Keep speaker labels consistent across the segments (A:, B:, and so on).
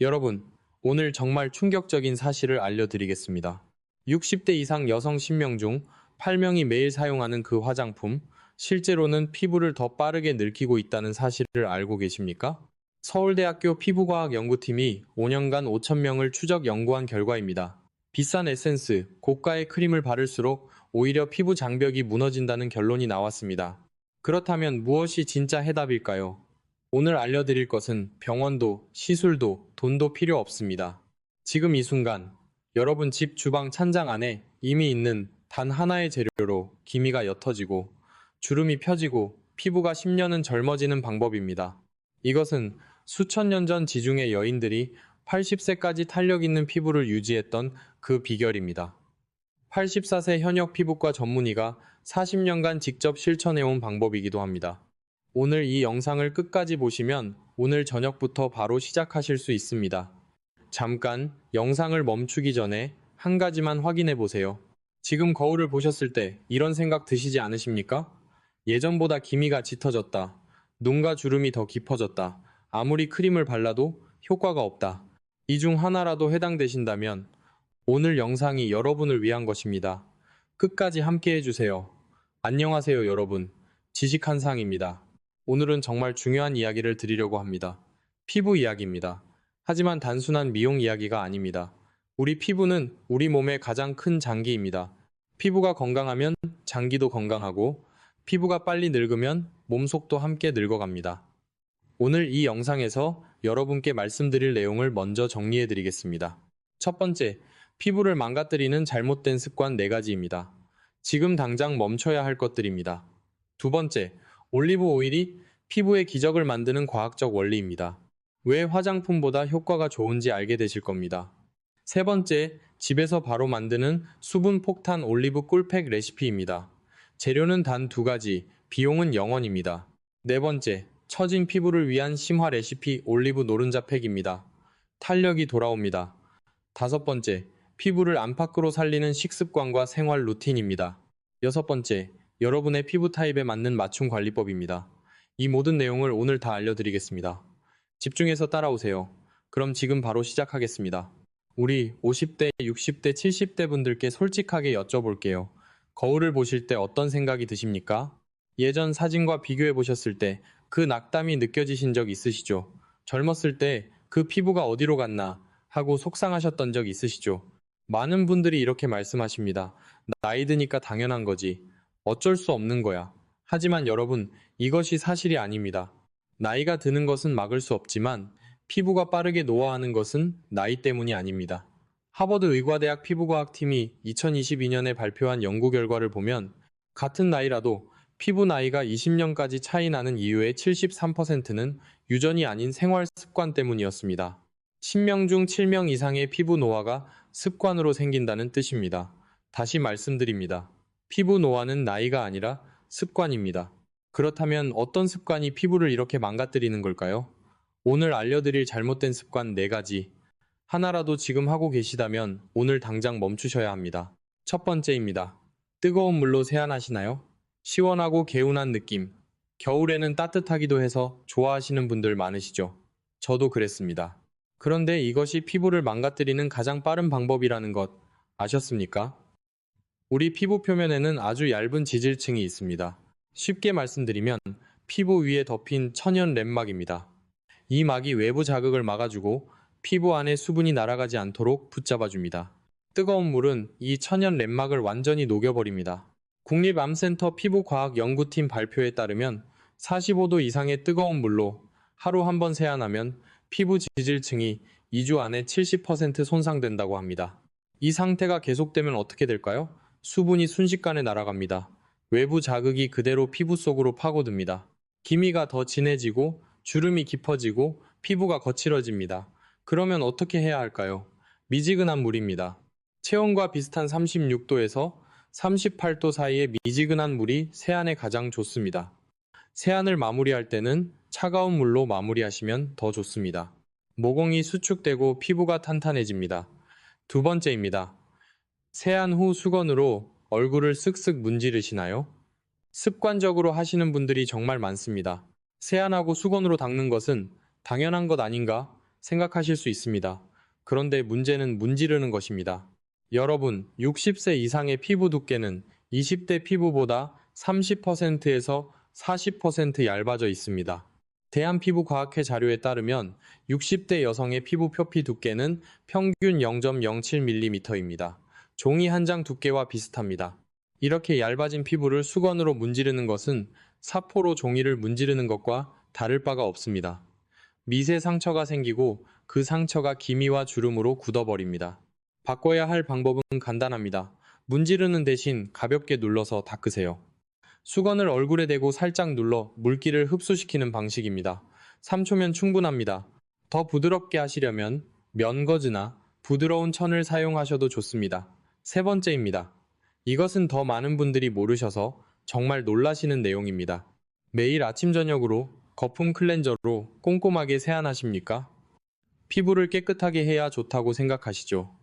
A: 여러분, 오늘 정말 충격적인 사실을 알려드리겠습니다. 60대 이상 여성 10명 중 8명이 매일 사용하는 그 화장품, 실제로는 피부를 더 빠르게 늙히고 있다는 사실을 알고 계십니까? 서울대학교 피부과학연구팀이 5년간 5,000명을 추적 연구한 결과입니다. 비싼 에센스, 고가의 크림을 바를수록 오히려 피부 장벽이 무너진다는 결론이 나왔습니다. 그렇다면 무엇이 진짜 해답일까요? 오늘 알려드릴 것은 병원도, 시술도, 돈도 필요 없습니다. 지금 이 순간, 여러분 집 주방 찬장 안에 이미 있는 단 하나의 재료로 기미가 옅어지고, 주름이 펴지고, 피부가 10년은 젊어지는 방법입니다. 이것은 수천 년 전 지중해 여인들이 80세까지 탄력 있는 피부를 유지했던 그 비결입니다. 84세 현역 피부과 전문의가 40년간 직접 실천해온 방법이기도 합니다. 오늘 이 영상을 끝까지 보시면 오늘 저녁부터 바로 시작하실 수 있습니다. 잠깐 영상을 멈추기 전에 한 가지만 확인해 보세요. 지금 거울을 보셨을 때 이런 생각 드시지 않으십니까? 예전보다 기미가 짙어졌다. 눈과 주름이 더 깊어졌다. 아무리 크림을 발라도 효과가 없다. 이 중 하나라도 해당되신다면 오늘 영상이 여러분을 위한 것입니다. 끝까지 함께 해주세요. 안녕하세요 여러분. 지식한상입니다. 오늘은 정말 중요한 이야기를 드리려고 합니다. 피부 이야기입니다. 하지만 단순한 미용 이야기가 아닙니다. 우리 피부는 우리 몸의 가장 큰 장기입니다. 피부가 건강하면 장기도 건강하고 피부가 빨리 늙으면 몸속도 함께 늙어갑니다. 오늘 이 영상에서 여러분께 말씀드릴 내용을 먼저 정리해 드리겠습니다. 첫 번째, 피부를 망가뜨리는 잘못된 습관 4가지입니다. 지금 당장 멈춰야 할 것들입니다. 두 번째, 올리브 오일이 피부의 기적을 만드는 과학적 원리입니다. 왜 화장품보다 효과가 좋은지 알게 되실 겁니다. 세 번째, 집에서 바로 만드는 수분 폭탄 올리브 꿀팩 레시피입니다. 재료는 단 2가지, 비용은 0원입니다. 네 번째, 처진 피부를 위한 심화 레시피 올리브 노른자 팩입니다. 탄력이 돌아옵니다. 다섯 번째, 피부를 안팎으로 살리는 식습관과 생활 루틴입니다. 여섯 번째, 여러분의 피부 타입에 맞는 맞춤 관리법입니다. 이 모든 내용을 오늘 다 알려드리겠습니다. 집중해서 따라오세요. 그럼 지금 바로 시작하겠습니다. 우리 50대, 60대, 70대 분들께 솔직하게 여쭤볼게요. 거울을 보실 때 어떤 생각이 드십니까? 예전 사진과 비교해 보셨을 때 그 낙담이 느껴지신 적 있으시죠? 젊었을 때 그 피부가 어디로 갔나 하고 속상하셨던 적 있으시죠? 많은 분들이 이렇게 말씀하십니다. 나이 드니까 당연한 거지. 어쩔 수 없는 거야. 하지만 여러분, 이것이 사실이 아닙니다. 나이가 드는 것은 막을 수 없지만 피부가 빠르게 노화하는 것은 나이 때문이 아닙니다. 하버드 의과대학 피부과학팀이 2022년에 발표한 연구 결과를 보면 같은 나이라도 피부 나이가 20년까지 차이 나는 이유의 73%는 유전이 아닌 생활 습관 때문이었습니다. 10명 중 7명 이상의 피부 노화가 습관으로 생긴다는 뜻입니다. 다시 말씀드립니다. 피부 노화는 나이가 아니라 습관입니다. 그렇다면 어떤 습관이 피부를 이렇게 망가뜨리는 걸까요? 오늘 알려드릴 잘못된 습관 4가지. 하나라도 지금 하고 계시다면 오늘 당장 멈추셔야 합니다. 첫 번째입니다. 뜨거운 물로 세안하시나요? 시원하고 개운한 느낌. 겨울에는 따뜻하기도 해서 좋아하시는 분들 많으시죠? 저도 그랬습니다. 그런데 이것이 피부를 망가뜨리는 가장 빠른 방법이라는 것 아셨습니까? 우리 피부 표면에는 아주 얇은 지질층이 있습니다. 쉽게 말씀드리면 피부 위에 덮인 천연 랩막입니다. 이 막이 외부 자극을 막아주고 피부 안에 수분이 날아가지 않도록 붙잡아줍니다. 뜨거운 물은 이 천연 랩막을 완전히 녹여버립니다. 국립암센터 피부과학연구팀 발표에 따르면 45도 이상의 뜨거운 물로 하루 한 번 세안하면 피부 지질층이 2주 안에 70% 손상된다고 합니다. 이 상태가 계속되면 어떻게 될까요? 수분이 순식간에 날아갑니다. 외부 자극이 그대로 피부 속으로 파고듭니다. 기미가 더 진해지고 주름이 깊어지고 피부가 거칠어집니다. 그러면 어떻게 해야 할까요? 미지근한 물입니다. 체온과 비슷한 36도에서 38도 사이의 미지근한 물이 세안에 가장 좋습니다. 세안을 마무리할 때는 차가운 물로 마무리하시면 더 좋습니다. 모공이 수축되고 피부가 탄탄해집니다. 두 번째입니다. 세안 후 수건으로 얼굴을 쓱쓱 문지르시나요? 습관적으로 하시는 분들이 정말 많습니다. 세안하고 수건으로 닦는 것은 당연한 것 아닌가 생각하실 수 있습니다. 그런데 문제는 문지르는 것입니다. 여러분, 60세 이상의 피부 두께는 20대 피부보다 30%에서 40% 얇아져 있습니다. 대한피부과학회 자료에 따르면 60대 여성의 피부 표피 두께는 평균 0.07mm입니다. 종이 한 장 두께와 비슷합니다. 이렇게 얇아진 피부를 수건으로 문지르는 것은 사포로 종이를 문지르는 것과 다를 바가 없습니다. 미세 상처가 생기고 그 상처가 기미와 주름으로 굳어버립니다. 바꿔야 할 방법은 간단합니다. 문지르는 대신 가볍게 눌러서 닦으세요. 수건을 얼굴에 대고 살짝 눌러 물기를 흡수시키는 방식입니다. 3초면 충분합니다. 더 부드럽게 하시려면 면거즈나 부드러운 천을 사용하셔도 좋습니다. 세 번째입니다. 이것은 더 많은 분들이 모르셔서 정말 놀라시는 내용입니다. 매일 아침 저녁으로 거품 클렌저로 꼼꼼하게 세안하십니까? 피부를 깨끗하게 해야 좋다고 생각하시죠?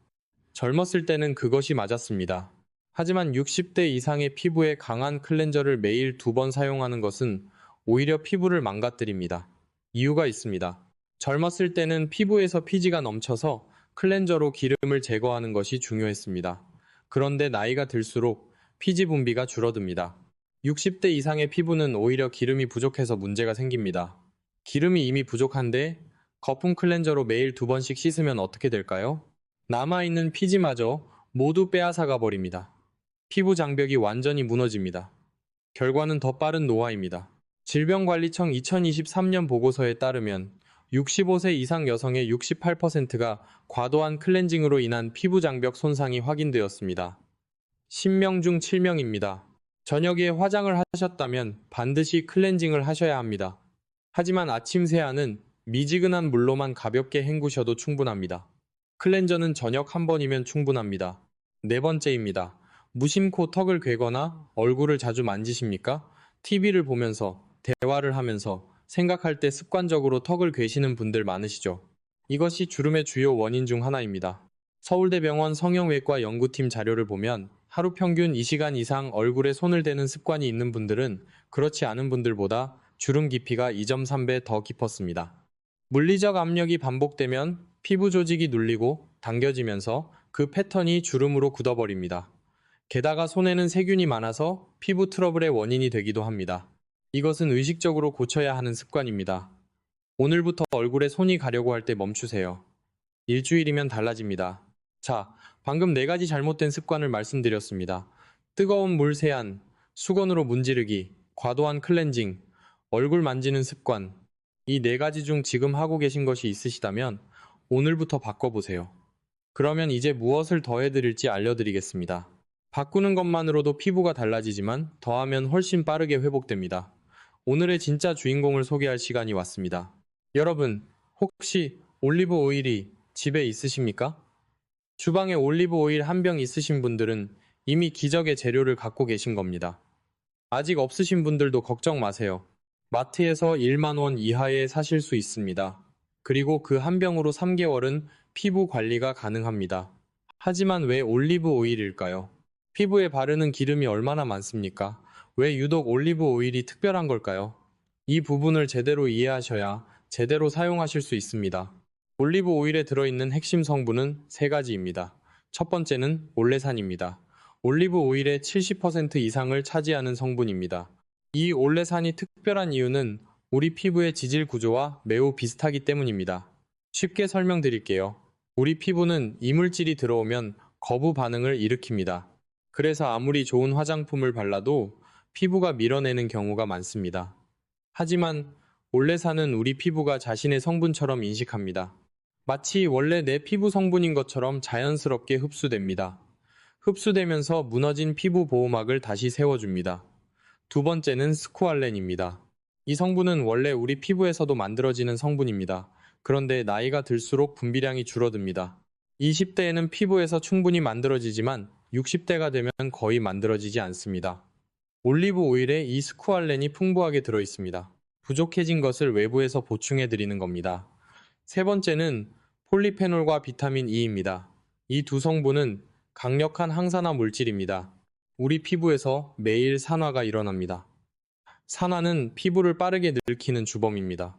A: 젊었을 때는 그것이 맞았습니다. 하지만 60대 이상의 피부에 강한 클렌저를 매일 2번 사용하는 것은 오히려 피부를 망가뜨립니다. 이유가 있습니다. 젊었을 때는 피부에서 피지가 넘쳐서 클렌저로 기름을 제거하는 것이 중요했습니다. 그런데 나이가 들수록 피지 분비가 줄어듭니다. 60대 이상의 피부는 오히려 기름이 부족해서 문제가 생깁니다. 기름이 이미 부족한데 거품 클렌저로 매일 2번씩 씻으면 어떻게 될까요? 남아있는 피지마저 모두 빼앗아가 버립니다. 피부 장벽이 완전히 무너집니다. 결과는 더 빠른 노화입니다. 질병관리청 2023년 보고서에 따르면 65세 이상 여성의 68%가 과도한 클렌징으로 인한 피부 장벽 손상이 확인되었습니다. 10명 중 7명입니다. 저녁에 화장을 하셨다면 반드시 클렌징을 하셔야 합니다. 하지만 아침 세안은 미지근한 물로만 가볍게 헹구셔도 충분합니다. 클렌저는 저녁 한 번이면 충분합니다. 네 번째입니다. 무심코 턱을 괴거나 얼굴을 자주 만지십니까? TV를 보면서, 대화를 하면서 생각할 때 습관적으로 턱을 괴시는 분들 많으시죠? 이것이 주름의 주요 원인 중 하나입니다. 서울대병원 성형외과 연구팀 자료를 보면 하루 평균 2시간 이상 얼굴에 손을 대는 습관이 있는 분들은 그렇지 않은 분들보다 주름 깊이가 2.3배 더 깊었습니다. 물리적 압력이 반복되면 피부 조직이 눌리고 당겨지면서 그 패턴이 주름으로 굳어버립니다. 게다가 손에는 세균이 많아서 피부 트러블의 원인이 되기도 합니다. 이것은 의식적으로 고쳐야 하는 습관입니다. 오늘부터 얼굴에 손이 가려고 할 때 멈추세요. 일주일이면 달라집니다. 자, 방금 4가지 잘못된 습관을 말씀드렸습니다. 뜨거운 물 세안, 수건으로 문지르기, 과도한 클렌징, 얼굴 만지는 습관. 이 4가지 중 지금 하고 계신 것이 있으시다면 오늘부터 바꿔보세요. 그러면 이제 무엇을 더해드릴지 알려드리겠습니다. 바꾸는 것만으로도 피부가 달라지지만 더하면 훨씬 빠르게 회복됩니다. 오늘의 진짜 주인공을 소개할 시간이 왔습니다. 여러분, 혹시 올리브 오일이 집에 있으십니까? 주방에 올리브 오일 한 병 있으신 분들은 이미 기적의 재료를 갖고 계신 겁니다. 아직 없으신 분들도 걱정 마세요. 마트에서 1만 원 이하에 사실 수 있습니다. 그리고 그 한 병으로 3개월은 피부 관리가 가능합니다. 하지만 왜 올리브 오일일까요? 피부에 바르는 기름이 얼마나 많습니까? 왜 유독 올리브 오일이 특별한 걸까요? 이 부분을 제대로 이해하셔야 제대로 사용하실 수 있습니다. 올리브 오일에 들어있는 핵심 성분은 3가지입니다. 첫 번째는 올레산입니다. 올리브 오일의 70% 이상을 차지하는 성분입니다. 이 올레산이 특별한 이유는 우리 피부의 지질 구조와 매우 비슷하기 때문입니다. 쉽게 설명드릴게요. 우리 피부는 이물질이 들어오면 거부 반응을 일으킵니다. 그래서 아무리 좋은 화장품을 발라도 피부가 밀어내는 경우가 많습니다. 하지만 올레산은 우리 피부가 자신의 성분처럼 인식합니다. 마치 원래 내 피부 성분인 것처럼 자연스럽게 흡수됩니다. 흡수되면서 무너진 피부 보호막을 다시 세워줍니다. 두 번째는 스쿠알렌입니다. 이 성분은 원래 우리 피부에서도 만들어지는 성분입니다. 그런데 나이가 들수록 분비량이 줄어듭니다. 20대에는 피부에서 충분히 만들어지지만 60대가 되면 거의 만들어지지 않습니다. 올리브 오일에 이 스쿠알렌이 풍부하게 들어있습니다. 부족해진 것을 외부에서 보충해 드리는 겁니다. 세 번째는 폴리페놀과 비타민 E입니다. 이 두 성분은 강력한 항산화 물질입니다. 우리 피부에서 매일 산화가 일어납니다. 산화는 피부를 빠르게 늙히는 주범입니다.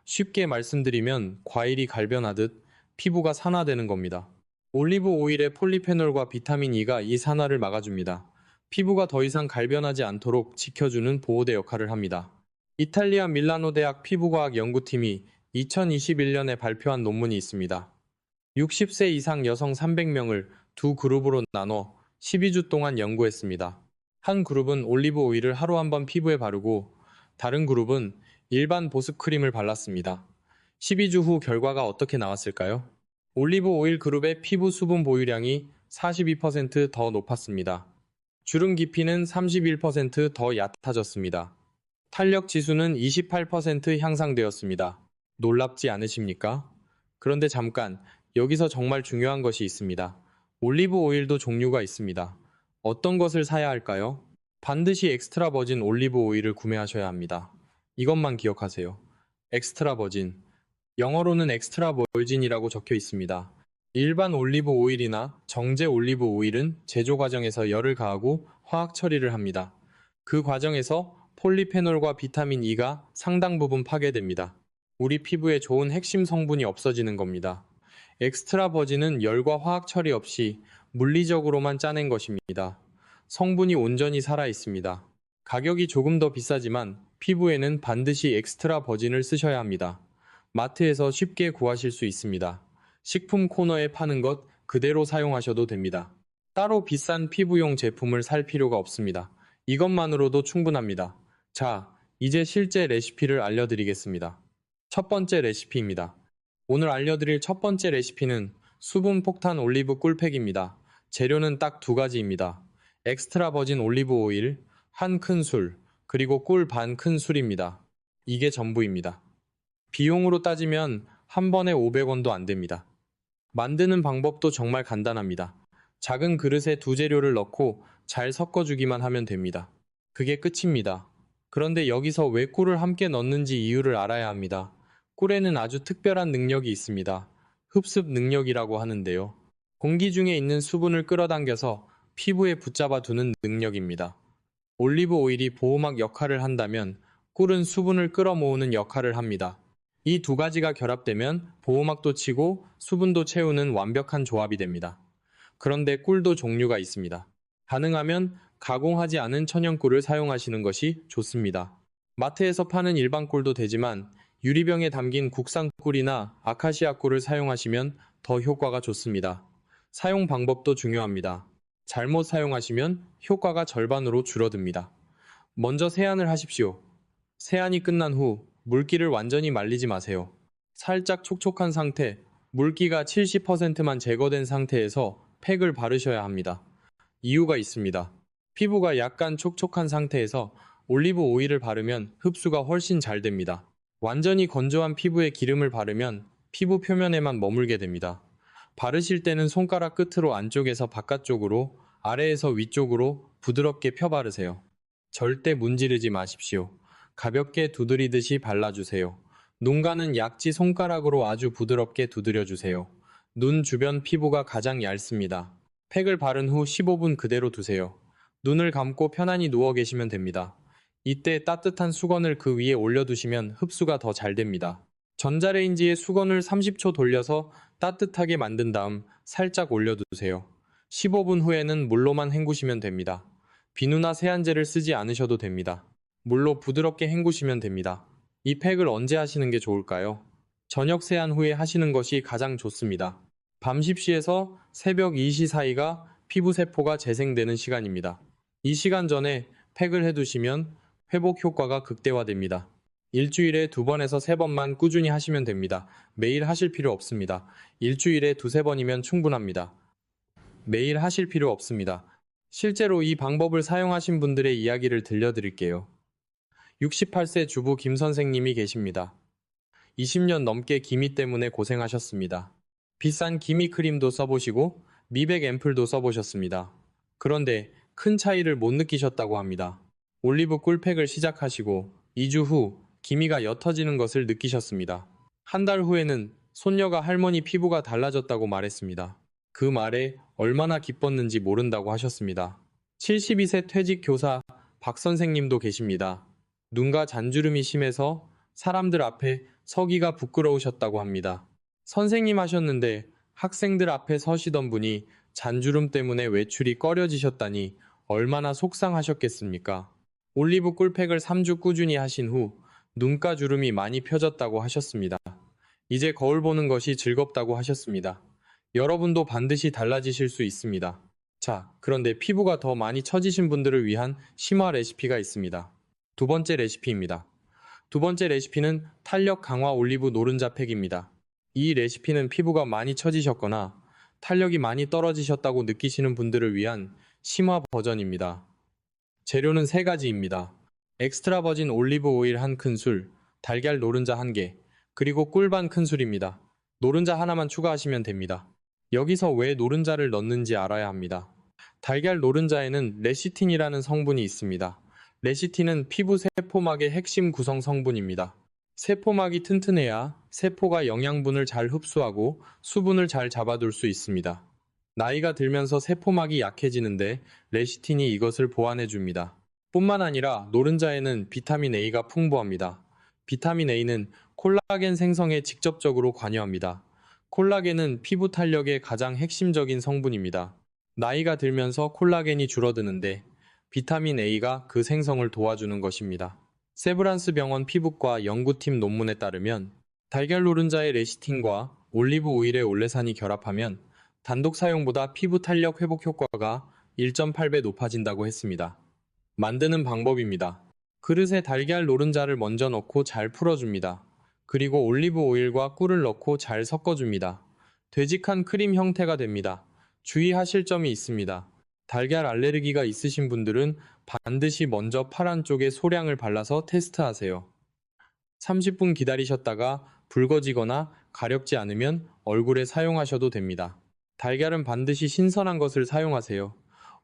A: 쉽게 말씀드리면 과일이 갈변하듯 피부가 산화되는 겁니다. 올리브 오일의 폴리페놀과 비타민 E가 이 산화를 막아줍니다. 피부가 더 이상 갈변하지 않도록 지켜주는 보호대 역할을 합니다. 이탈리아 밀라노 대학 피부과학 연구팀이 2021년에 발표한 논문이 있습니다. 60세 이상 여성 300명을 두 그룹으로 나눠 12주 동안 연구했습니다. 한 그룹은 올리브 오일을 하루 한 번 피부에 바르고 다른 그룹은 일반 보습 크림을 발랐습니다. 12주 후 결과가 어떻게 나왔을까요? 올리브 오일 그룹의 피부 수분 보유량이 42%더 높았습니다. 주름 깊이는 31%더 얕아졌습니다. 탄력 지수는 28% 향상되었습니다. 놀랍지 않으십니까? 그런데 잠깐, 여기서 정말 중요한 것이 있습니다. 올리브 오일도 종류가 있습니다. 어떤 것을 사야 할까요? 반드시 엑스트라 버진 올리브 오일을 구매하셔야 합니다. 이것만 기억하세요. 엑스트라 버진. 영어로는 엑스트라 버진이라고 적혀 있습니다. 일반 올리브 오일이나 정제 올리브 오일은 제조 과정에서 열을 가하고 화학 처리를 합니다. 그 과정에서 폴리페놀과 비타민 E가 상당 부분 파괴됩니다. 우리 피부에 좋은 핵심 성분이 없어지는 겁니다. 엑스트라 버진은 열과 화학 처리 없이 물리적으로만 짜낸 것입니다. 성분이 온전히 살아 있습니다. 가격이 조금 더 비싸지만 피부에는 반드시 엑스트라 버진을 쓰셔야 합니다. 마트에서 쉽게 구하실 수 있습니다. 식품 코너에 파는 것 그대로 사용하셔도 됩니다. 따로 비싼 피부용 제품을 살 필요가 없습니다. 이것만으로도 충분합니다. 자, 이제 실제 레시피를 알려드리겠습니다. 첫 번째 레시피입니다. 오늘 알려드릴 첫 번째 레시피는 수분 폭탄 올리브 꿀팩입니다. 재료는 딱 두 가지입니다. 엑스트라 버진 올리브 오일, 한 큰술, 그리고 꿀 반 큰술입니다. 이게 전부입니다. 비용으로 따지면 한 번에 500원도 안 됩니다. 만드는 방법도 정말 간단합니다. 작은 그릇에 두 재료를 넣고 잘 섞어주기만 하면 됩니다. 그게 끝입니다. 그런데 여기서 왜 꿀을 함께 넣는지 이유를 알아야 합니다. 꿀에는 아주 특별한 능력이 있습니다. 흡습 능력이라고 하는데요. 공기 중에 있는 수분을 끌어당겨서 피부에 붙잡아 두는 능력입니다. 올리브 오일이 보호막 역할을 한다면 꿀은 수분을 끌어모으는 역할을 합니다. 이 두 가지가 결합되면 보호막도 치고 수분도 채우는 완벽한 조합이 됩니다. 그런데 꿀도 종류가 있습니다. 가능하면 가공하지 않은 천연꿀을 사용하시는 것이 좋습니다. 마트에서 파는 일반 꿀도 되지만 유리병에 담긴 국산 꿀이나 아카시아 꿀을 사용하시면 더 효과가 좋습니다. 사용 방법도 중요합니다. 잘못 사용하시면 효과가 절반으로 줄어듭니다. 먼저 세안을 하십시오. 세안이 끝난 후 물기를 완전히 말리지 마세요. 살짝 촉촉한 상태, 물기가 70%만 제거된 상태에서 팩을 바르셔야 합니다. 이유가 있습니다. 피부가 약간 촉촉한 상태에서 올리브 오일을 바르면 흡수가 훨씬 잘 됩니다. 완전히 건조한 피부에 기름을 바르면 피부 표면에만 머물게 됩니다. 바르실 때는 손가락 끝으로 안쪽에서 바깥쪽으로, 아래에서 위쪽으로 부드럽게 펴 바르세요. 절대 문지르지 마십시오. 가볍게 두드리듯이 발라주세요. 눈가는 약지 손가락으로 아주 부드럽게 두드려주세요. 눈 주변 피부가 가장 얇습니다. 팩을 바른 후 15분 그대로 두세요. 눈을 감고 편안히 누워 계시면 됩니다. 이때 따뜻한 수건을 그 위에 올려두시면 흡수가 더 잘 됩니다. 전자레인지에 수건을 30초 돌려서 따뜻하게 만든 다음 살짝 올려두세요. 15분 후에는 물로만 헹구시면 됩니다. 비누나 세안제를 쓰지 않으셔도 됩니다. 물로 부드럽게 헹구시면 됩니다. 이 팩을 언제 하시는 게 좋을까요? 저녁 세안 후에 하시는 것이 가장 좋습니다. 밤 10시에서 새벽 2시 사이가 피부 세포가 재생되는 시간입니다. 이 시간 전에 팩을 해두시면 회복 효과가 극대화됩니다. 일주일에 2번에서 3번만 꾸준히 하시면 됩니다. 매일 하실 필요 없습니다. 일주일에 2~3번이면 충분합니다. 매일 하실 필요 없습니다. 실제로 이 방법을 사용하신 분들의 이야기를 들려드릴게요. 68세 주부 김 선생님이 계십니다. 20년 넘게 기미 때문에 고생하셨습니다. 비싼 기미 크림도 써보시고 미백 앰플도 써보셨습니다. 그런데 큰 차이를 못 느끼셨다고 합니다. 올리브 꿀팩을 시작하시고 2주 후 기미가 옅어지는 것을 느끼셨습니다. 한 달 후에는 손녀가 할머니 피부가 달라졌다고 말했습니다. 그 말에 얼마나 기뻤는지 모른다고 하셨습니다. 72세 퇴직 교사 박 선생님도 계십니다. 눈가 잔주름이 심해서 사람들 앞에 서기가 부끄러우셨다고 합니다. 선생님 하셨는데 학생들 앞에 서시던 분이 잔주름 때문에 외출이 꺼려지셨다니 얼마나 속상하셨겠습니까? 올리브 꿀팩을 3주 꾸준히 하신 후 눈가 주름이 많이 펴졌다고 하셨습니다. 이제 거울 보는 것이 즐겁다고 하셨습니다. 여러분도 반드시 달라지실 수 있습니다. 자, 그런데 피부가 더 많이 처지신 분들을 위한 심화 레시피가 있습니다. 두 번째 레시피입니다. 두 번째 레시피는 탄력 강화 올리브 노른자 팩입니다. 이 레시피는 피부가 많이 처지셨거나 탄력이 많이 떨어지셨다고 느끼시는 분들을 위한 심화 버전입니다. 재료는 세 가지입니다. 엑스트라 버진 올리브 오일 1큰술, 달걀 노른자 1개, 그리고 꿀 반 큰술입니다. 노른자 하나만 추가하시면 됩니다. 여기서 왜 노른자를 넣는지 알아야 합니다. 달걀 노른자에는 레시틴이라는 성분이 있습니다. 레시틴은 피부 세포막의 핵심 구성 성분입니다. 세포막이 튼튼해야 세포가 영양분을 잘 흡수하고 수분을 잘 잡아둘 수 있습니다. 나이가 들면서 세포막이 약해지는데 레시틴이 이것을 보완해줍니다. 뿐만 아니라 노른자에는 비타민 A가 풍부합니다. 비타민 A는 콜라겐 생성에 직접적으로 관여합니다. 콜라겐은 피부 탄력의 가장 핵심적인 성분입니다. 나이가 들면서 콜라겐이 줄어드는데 비타민 A가 그 생성을 도와주는 것입니다. 세브란스 병원 피부과 연구팀 논문에 따르면 달걀 노른자의 레시틴과 올리브 오일의 올레산이 결합하면 단독 사용보다 피부 탄력 회복 효과가 1.8배 높아진다고 했습니다. 만드는 방법입니다. 그릇에 달걀 노른자를 먼저 넣고 잘 풀어줍니다. 그리고 올리브 오일과 꿀을 넣고 잘 섞어줍니다. 되직한 크림 형태가 됩니다. 주의하실 점이 있습니다. 달걀 알레르기가 있으신 분들은 반드시 먼저 팔 안쪽에 소량을 발라서 테스트하세요. 30분 기다리셨다가 붉어지거나 가렵지 않으면 얼굴에 사용하셔도 됩니다. 달걀은 반드시 신선한 것을 사용하세요.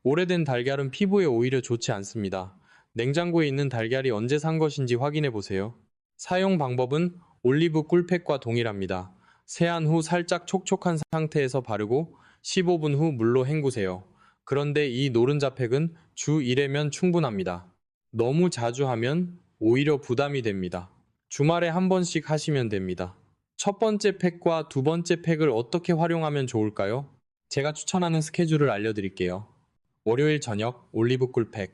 A: 오래된 달걀은 피부에 오히려 좋지 않습니다. 냉장고에 있는 달걀이 언제 산 것인지 확인해 보세요. 사용 방법은 올리브 꿀팩과 동일합니다. 세안 후 살짝 촉촉한 상태에서 바르고 15분 후 물로 헹구세요. 그런데 이 노른자 팩은 주 1회면 충분합니다. 너무 자주 하면 오히려 부담이 됩니다. 주말에 한 번씩 하시면 됩니다. 첫 번째 팩과 두 번째 팩을 어떻게 활용하면 좋을까요? 제가 추천하는 스케줄을 알려드릴게요. 월요일 저녁 올리브 꿀팩,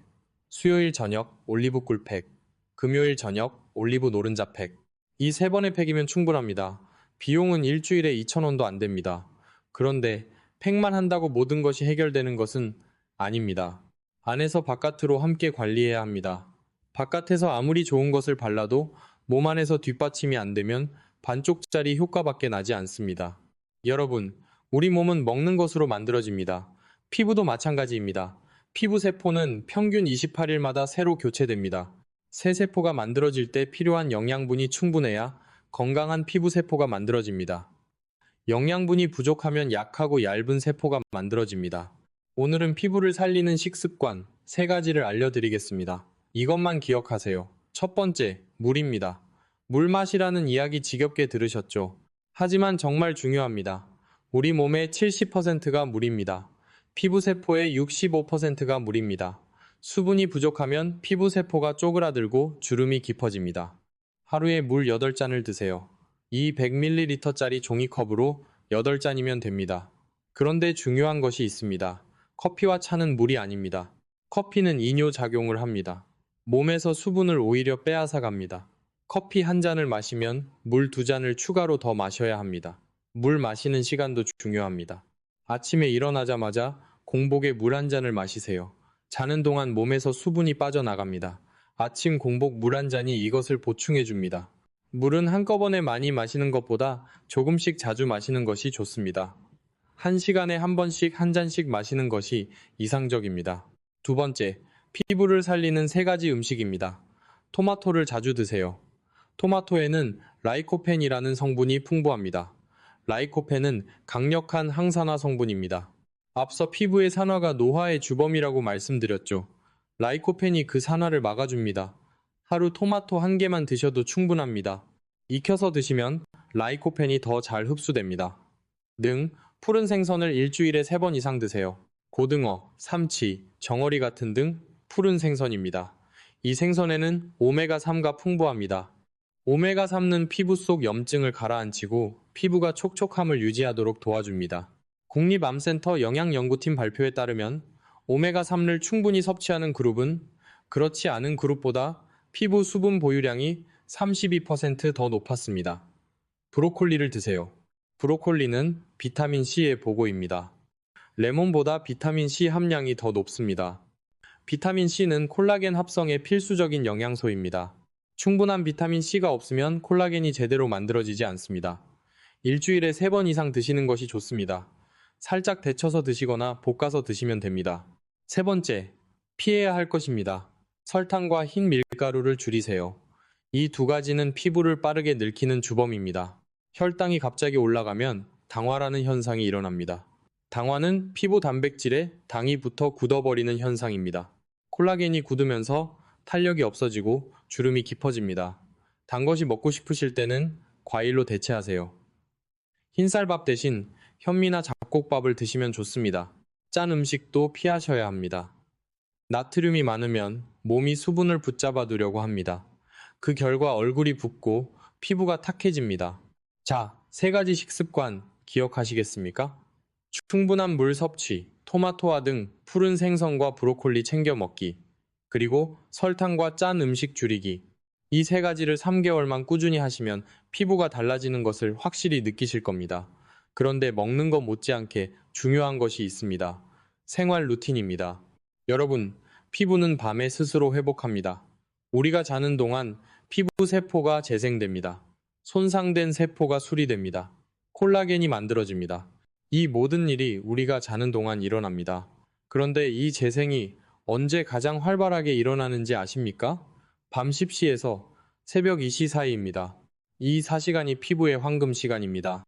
A: 수요일 저녁 올리브 꿀팩, 금요일 저녁 올리브 노른자 팩. 이 세 번의 팩이면 충분합니다. 비용은 일주일에 2,000원도 안 됩니다. 그런데 팩만 한다고 모든 것이 해결되는 것은 아닙니다. 안에서 바깥으로 함께 관리해야 합니다. 바깥에서 아무리 좋은 것을 발라도 몸 안에서 뒷받침이 안 되면 반쪽짜리 효과밖에 나지 않습니다. 여러분, 우리 몸은 먹는 것으로 만들어집니다. 피부도 마찬가지입니다. 피부 세포는 평균 28일마다 새로 교체됩니다. 새 세포가 만들어질 때 필요한 영양분이 충분해야 건강한 피부 세포가 만들어집니다. 영양분이 부족하면 약하고 얇은 세포가 만들어집니다. 오늘은 피부를 살리는 식습관 3가지를 알려드리겠습니다. 이것만 기억하세요. 첫 번째, 물입니다. 물 마시라는 이야기 지겹게 들으셨죠? 하지만 정말 중요합니다. 우리 몸의 70%가 물입니다. 피부 세포의 65%가 물입니다. 수분이 부족하면 피부 세포가 쪼그라들고 주름이 깊어집니다. 하루에 물 8잔을 드세요. 이 100ml짜리 종이컵으로 8잔이면 됩니다. 그런데 중요한 것이 있습니다. 커피와 차는 물이 아닙니다. 커피는 이뇨 작용을 합니다. 몸에서 수분을 오히려 빼앗아 갑니다. 커피 한 잔을 마시면 물 2잔을 추가로 더 마셔야 합니다. 물 마시는 시간도 중요합니다. 아침에 일어나자마자 공복에 물 한 잔을 마시세요. 자는 동안 몸에서 수분이 빠져나갑니다. 아침 공복 물 한 잔이 이것을 보충해 줍니다. 물은 한꺼번에 많이 마시는 것보다 조금씩 자주 마시는 것이 좋습니다. 1시간에 한 번씩 한 잔씩 마시는 것이 이상적입니다. 두 번째, 피부를 살리는 3가지 음식입니다. 토마토를 자주 드세요. 토마토에는 라이코펜이라는 성분이 풍부합니다. 라이코펜은 강력한 항산화 성분입니다. 앞서 피부의 산화가 노화의 주범이라고 말씀드렸죠. 라이코펜이 그 산화를 막아줍니다. 하루 토마토 1개만 드셔도 충분합니다. 익혀서 드시면 라이코펜이 더 잘 흡수됩니다. 능, 푸른 생선을 일주일에 3번 이상 드세요. 고등어, 삼치, 정어리 같은 등 푸른 생선입니다. 이 생선에는 오메가3가 풍부합니다. 오메가3는 피부 속 염증을 가라앉히고 피부가 촉촉함을 유지하도록 도와줍니다. 국립암센터 영양연구팀 발표에 따르면 오메가3를 충분히 섭취하는 그룹은 그렇지 않은 그룹보다 피부 수분 보유량이 32% 더 높았습니다. 브로콜리를 드세요. 브로콜리는 비타민C의 보고입니다. 레몬보다 비타민C 함량이 더 높습니다. 비타민C는 콜라겐 합성에 필수적인 영양소입니다. 충분한 비타민C가 없으면 콜라겐이 제대로 만들어지지 않습니다. 일주일에 3번 이상 드시는 것이 좋습니다. 살짝 데쳐서 드시거나 볶아서 드시면 됩니다. 세 번째, 피해야 할 것입니다. 설탕과 흰 밀가루를 줄이세요. 이 두 가지는 피부를 빠르게 늙히는 주범입니다. 혈당이 갑자기 올라가면 당화라는 현상이 일어납니다. 당화는 피부 단백질에 당이 붙어 굳어버리는 현상입니다. 콜라겐이 굳으면서 탄력이 없어지고 주름이 깊어집니다. 단 것이 먹고 싶으실 때는 과일로 대체하세요. 흰쌀밥 대신 현미나 잡곡밥을 드시면 좋습니다. 짠 음식도 피하셔야 합니다. 나트륨이 많으면 몸이 수분을 붙잡아 두려고 합니다. 그 결과 얼굴이 붓고 피부가 탁해집니다. 자, 3가지 식습관 기억하시겠습니까? 충분한 물 섭취, 토마토와 등 푸른 생선과 브로콜리 챙겨 먹기, 그리고 설탕과 짠 음식 줄이기. 이 3가지를 3개월만 꾸준히 하시면 피부가 달라지는 것을 확실히 느끼실 겁니다. 그런데 먹는 것 못지않게 중요한 것이 있습니다. 생활 루틴입니다. 여러분, 피부는 밤에 스스로 회복합니다. 우리가 자는 동안 피부 세포가 재생됩니다. 손상된 세포가 수리됩니다. 콜라겐이 만들어집니다. 이 모든 일이 우리가 자는 동안 일어납니다. 그런데 이 재생이 언제 가장 활발하게 일어나는지 아십니까? 밤 10시에서 새벽 2시 사이입니다. 이 4시간이 피부의 황금 시간입니다.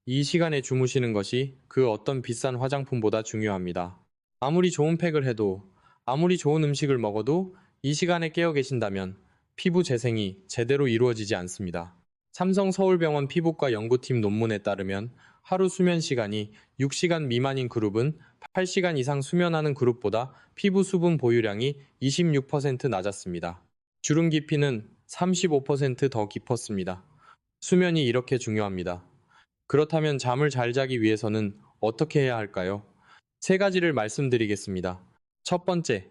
A: 이 시간에 주무시는 것이 그 어떤 비싼 화장품보다 중요합니다. 아무리 좋은 팩을 해도, 아무리 좋은 음식을 먹어도 이 시간에 깨어 계신다면 피부 재생이 제대로 이루어지지 않습니다. 삼성서울병원 피부과 연구팀 논문에 따르면 하루 수면 시간이 6시간 미만인 그룹은 8시간 이상 수면하는 그룹보다 피부 수분 보유량이 26% 낮았습니다. 주름 깊이는 35%더 깊었습니다. 수면이 이렇게 중요합니다. 그렇다면 잠을 잘 자기 위해서는 어떻게 해야 할까요? 3가지를 말씀드리겠습니다. 첫 번째,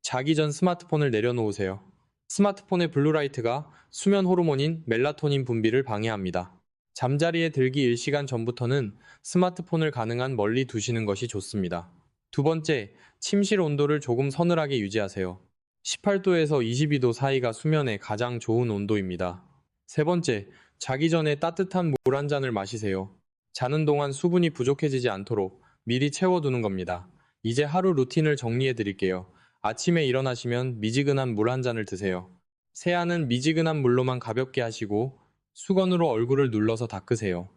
A: 자기 전 스마트폰을 내려놓으세요. 스마트폰의 블루라이트가 수면 호르몬인 멜라토닌 분비를 방해합니다. 잠자리에 들기 1시간 전부터는 스마트폰을 가능한 멀리 두시는 것이 좋습니다. 두 번째, 침실 온도를 조금 서늘하게 유지하세요. 18도에서 22도 사이가 수면에 가장 좋은 온도입니다. 세 번째, 자기 전에 따뜻한 물 한 잔을 마시세요. 자는 동안 수분이 부족해지지 않도록 미리 채워두는 겁니다. 이제 하루 루틴을 정리해 드릴게요. 아침에 일어나시면 미지근한 물 한 잔을 드세요. 세안은 미지근한 물로만 가볍게 하시고 수건으로 얼굴을 눌러서 닦으세요.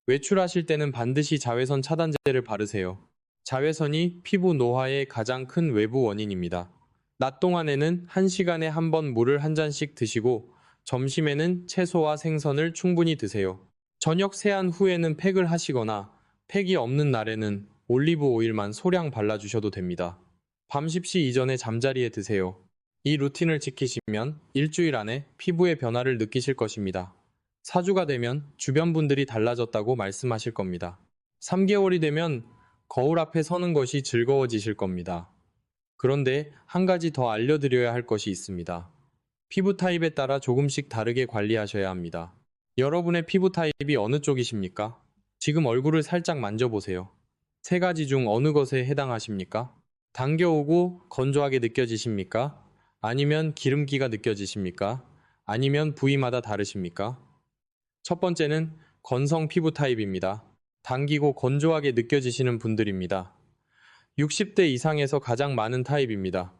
A: 외출하실 때는 반드시 자외선 차단제를 바르세요. 자외선이 피부 노화의 가장 큰 외부 원인입니다. 낮 동안에는 1시간에 한 번 물을 한 잔씩 드시고 점심에는 채소와 생선을 충분히 드세요. 저녁 세안 후에는 팩을 하시거나 팩이 없는 날에는 올리브 오일만 소량 발라주셔도 됩니다. 밤 10시 이전에 잠자리에 드세요. 이 루틴을 지키시면 일주일 안에 피부의 변화를 느끼실 것입니다. 4주가 되면 주변 분들이 달라졌다고 말씀하실 겁니다. 3개월이 되면 거울 앞에 서는 것이 즐거워지실 겁니다. 그런데 한 가지 더 알려드려야 할 것이 있습니다. 피부 타입에 따라 조금씩 다르게 관리하셔야 합니다. 여러분의 피부 타입이 어느 쪽이십니까? 지금 얼굴을 살짝 만져보세요. 3가지 중 어느 것에 해당하십니까? 당겨오고 건조하게 느껴지십니까? 아니면 기름기가 느껴지십니까? 아니면 부위마다 다르십니까? 첫 번째는 건성 피부 타입입니다. 당기고 건조하게 느껴지시는 분들입니다. 60대 이상에서 가장 많은 타입입니다.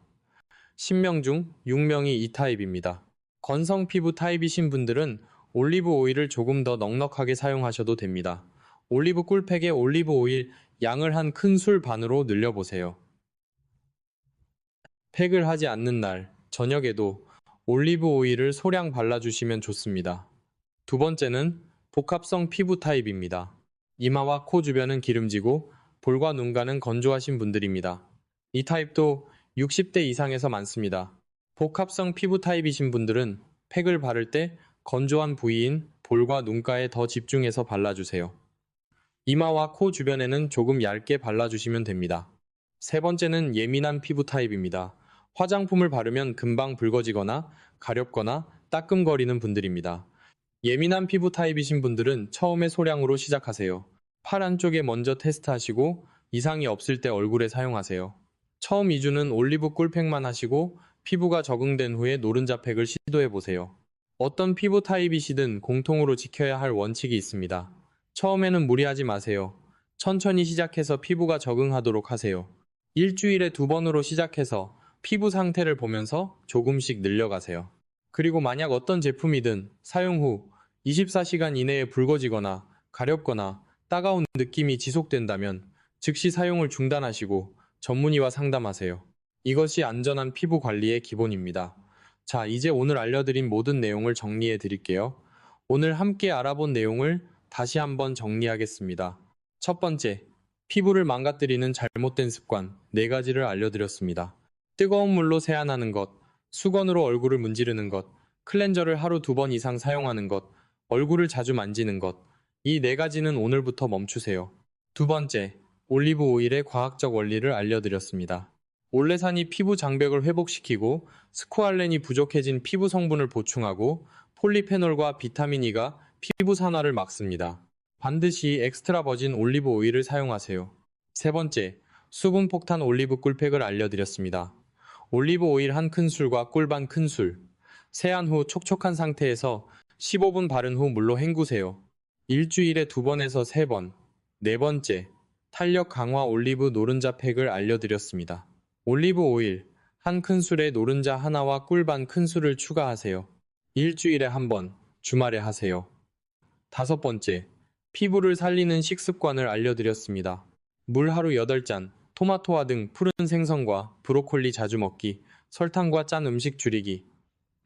A: 10명 중 6명이 이 타입입니다. 건성 피부 타입이신 분들은 올리브 오일을 조금 더 넉넉하게 사용하셔도 됩니다. 올리브 꿀팩에 올리브 오일 양을 한 큰술 반으로 늘려보세요. 팩을 하지 않는 날, 저녁에도 올리브 오일을 소량 발라주시면 좋습니다. 두 번째는 복합성 피부 타입입니다. 이마와 코 주변은 기름지고 볼과 눈가는 건조하신 분들입니다. 이 타입도 60대 이상에서 많습니다. 복합성 피부 타입이신 분들은 팩을 바를 때 건조한 부위인 볼과 눈가에 더 집중해서 발라주세요. 이마와 코 주변에는 조금 얇게 발라주시면 됩니다. 세 번째는 예민한 피부 타입입니다. 화장품을 바르면 금방 붉어지거나 가렵거나 따끔거리는 분들입니다. 예민한 피부 타입이신 분들은 처음에 소량으로 시작하세요. 팔 안쪽에 먼저 테스트하시고 이상이 없을 때 얼굴에 사용하세요. 처음 2주는 올리브 꿀팩만 하시고 피부가 적응된 후에 노른자 팩을 시도해보세요. 어떤 피부 타입이시든 공통으로 지켜야 할 원칙이 있습니다. 처음에는 무리하지 마세요. 천천히 시작해서 피부가 적응하도록 하세요. 일주일에 2번으로 시작해서 피부 상태를 보면서 조금씩 늘려가세요. 그리고 만약 어떤 제품이든 사용 후 24시간 이내에 붉어지거나 가렵거나 따가운 느낌이 지속된다면 즉시 사용을 중단하시고 전문의와 상담하세요. 이것이 안전한 피부 관리의 기본입니다. 자, 이제 오늘 알려드린 모든 내용을 정리해 드릴게요. 오늘 함께 알아본 내용을 다시 한번 정리하겠습니다. 첫 번째, 피부를 망가뜨리는 잘못된 습관 4가지를 알려드렸습니다. 뜨거운 물로 세안하는 것, 수건으로 얼굴을 문지르는 것, 클렌저를 하루 2번 이상 사용하는 것, 얼굴을 자주 만지는 것. 이 4가지는 오늘부터 멈추세요. 두 번째, 올리브 오일의 과학적 원리를 알려드렸습니다. 올레산이 피부 장벽을 회복시키고 스쿠알렌이 부족해진 피부 성분을 보충하고 폴리페놀과 비타민 E가 피부 산화를 막습니다. 반드시 엑스트라 버진 올리브 오일을 사용하세요. 세 번째, 수분 폭탄 올리브 꿀팩을 알려드렸습니다. 올리브 오일 1큰술과 꿀 반 큰술. 세안 후 촉촉한 상태에서 15분 바른 후 물로 헹구세요. 일주일에 2번에서 3번. 네 번째, 탄력 강화 올리브 노른자 팩을 알려드렸습니다. 올리브 오일 1큰술에 노른자 하나와 꿀 반 큰술을 추가하세요. 일주일에 1번, 주말에 하세요. 다섯 번째, 피부를 살리는 식습관을 알려드렸습니다. 물 하루 8잔, 토마토와 등 푸른 생선과 브로콜리 자주 먹기, 설탕과 짠 음식 줄이기.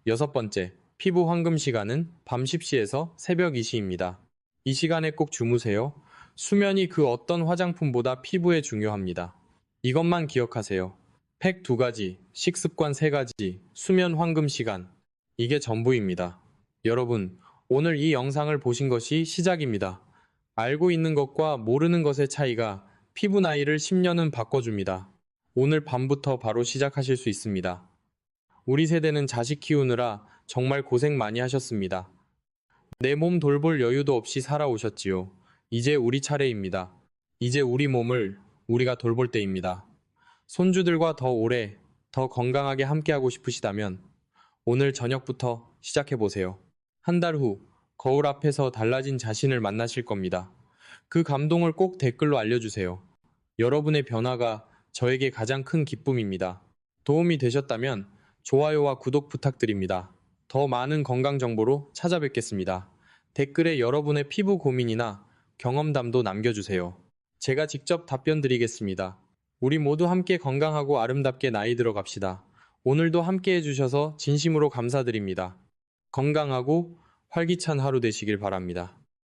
A: 여섯 번째, 피부 황금 시간은 밤 10시에서 새벽 2시입니다. 이 시간에 꼭 주무세요. 수면이 그 어떤 화장품보다 피부에 중요합니다. 이것만 기억하세요. 팩 2가지, 식습관 3가지, 수면 황금 시간. 이게 전부입니다. 여러분, 오늘 이 영상을 보신 것이 시작입니다. 알고 있는 것과 모르는 것의 차이가 피부 나이를 10년은 바꿔줍니다. 오늘 밤부터 바로 시작하실 수 있습니다. 우리 세대는 자식 키우느라 정말 고생 많이 하셨습니다. 내 몸 돌볼 여유도 없이 살아오셨지요. 이제 우리 차례입니다. 이제 우리 몸을 우리가 돌볼 때입니다. 손주들과 더 오래, 더 건강하게 함께하고 싶으시다면 오늘 저녁부터 시작해보세요. 한 달 후 거울 앞에서 달라진 자신을 만나실 겁니다. 그 감동을 꼭 댓글로 알려주세요. 여러분의 변화가 저에게 가장 큰 기쁨입니다. 도움이 되셨다면 좋아요와 구독 부탁드립니다. 더 많은 건강 정보로 찾아뵙겠습니다. 댓글에 여러분의 피부 고민이나 경험담도 남겨주세요. 제가 직접 답변 드리겠습니다. 우리 모두 함께 건강하고 아름답게 나이 들어갑시다. 오늘도 함께 해주셔서 진심으로 감사드립니다. 건강하고 활기찬 하루 되시길 바랍니다.